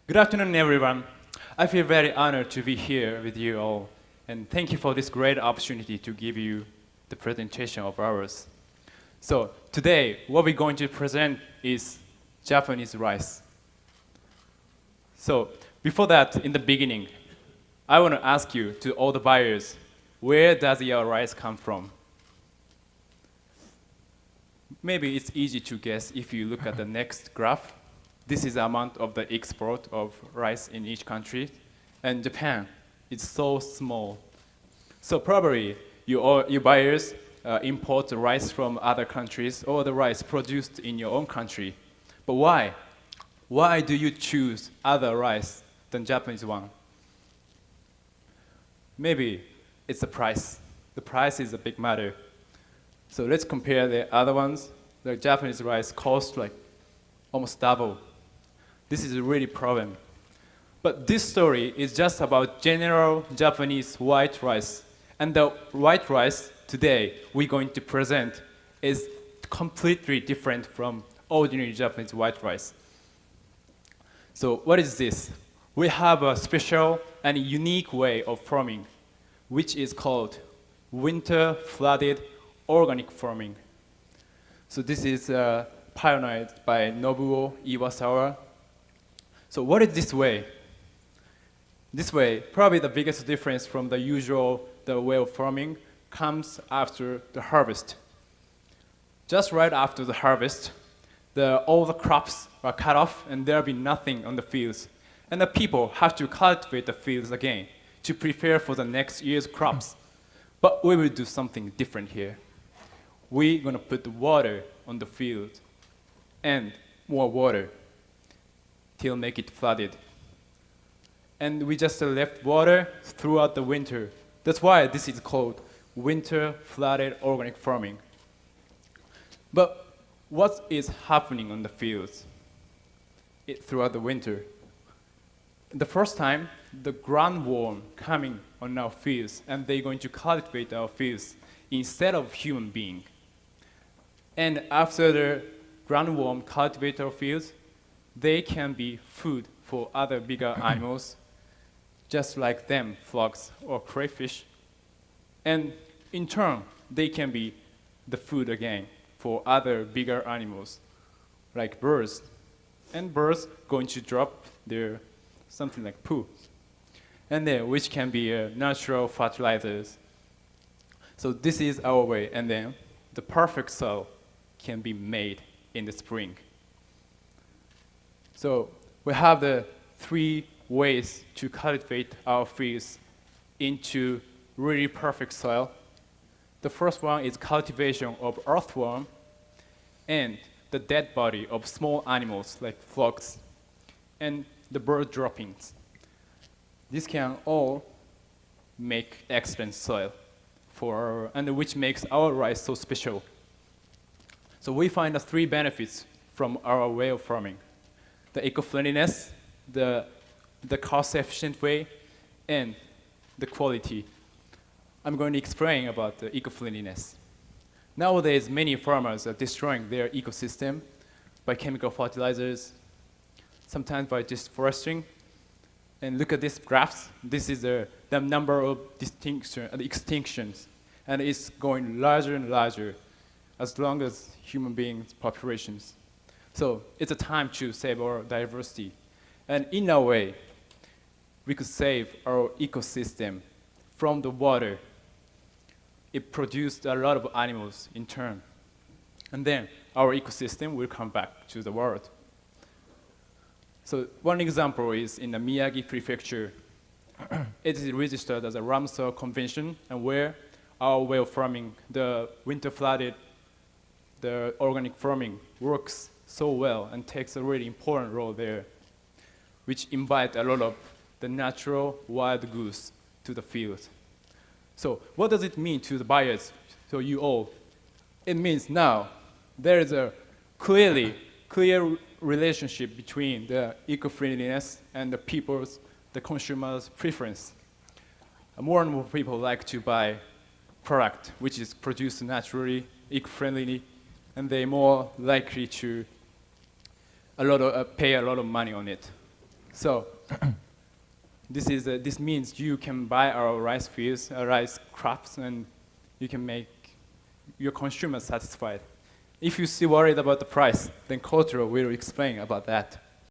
Good afternoon, everyone. I feel very honored to be here with you all, and thank you for this great opportunity to give you the presentation of ours. So today, what we're going to present is Japanese rice. So before that, in the beginning, I want to ask you, to all the buyers, where does your rice come from? Maybe it's easy to guess if you look at the next graph. This is the amount of the export of rice in each country. And Japan, it's so small. So probably you buyers import the rice from other countries or the rice produced in your own country. But why? Why do you choose other rice than Japanese one? Maybe it's the price. The price is a big matter. So let's compare the other ones. The Japanese rice costs like almost double. This is a really problem. But this story is just about general Japanese white rice. And the white rice today we're going to present is completely different from ordinary Japanese white rice. So what is this? We have a special and unique way of farming, which is called winter flooded organic farming. So this is pioneered by Nobuo Iwasawa. So what is this way? This way, probably the biggest difference from the usual way of farming comes after the harvest. Just right after the harvest, all the crops are cut off and there'll be nothing on the fields. And the people have to cultivate the fields again to prepare for the next year's crops. But we will do something different here. We're gonna put the water on the field and more water till make it flooded. And we just left water throughout the winter. That's why this is called winter flooded organic farming. But what is happening on the fields throughout the winter? The first time, the groundworm coming on our fields, and they're going to cultivate our fields instead of human being. And after the groundworm cultivate our fields, they can be food for other bigger animals, just like them, frogs or crayfish. And in turn, they can be the food again for other bigger animals, like birds. And birds going to drop their something like poo, and then which can be natural fertilizers. So this is our way, and then the perfect soil can be made in the spring. So we have the three ways to cultivate our fields into really perfect soil. The first one is cultivation of earthworm and the dead body of small animals like frogs and the bird droppings. This can all make excellent soil and which makes our rice so special. So we find the three benefits from our way of farming: the eco-friendliness, the cost-efficient way, and the quality. I'm going to explain about the eco-friendliness. Nowadays, many farmers are destroying their ecosystem by chemical fertilizers, sometimes by deforesting. And look at these graphs. This is the number of extinctions, and it's going larger and larger as long as human beings' populations. So it's a time to save our diversity. And in a way, we could save our ecosystem from the water. It produced a lot of animals in turn. And then our ecosystem will come back to the world. So one example is in the Miyagi Prefecture. It is registered as a Ramsar Convention, and where our way of farming, the winter flooded, the organic farming works so well and takes a really important role there, which invite a lot of the natural wild goose to the field. So what does it mean to the buyers, so you all? It means now there is a clear relationship between the eco-friendliness and the consumers' preference. More and more people like to buy product which is produced naturally, eco-friendly, and they're more likely to pay a lot of money on it. So this means you can buy our rice fields, rice crops, and you can make your consumers satisfied. If you still worried about the price, then Kotaro will explain about that.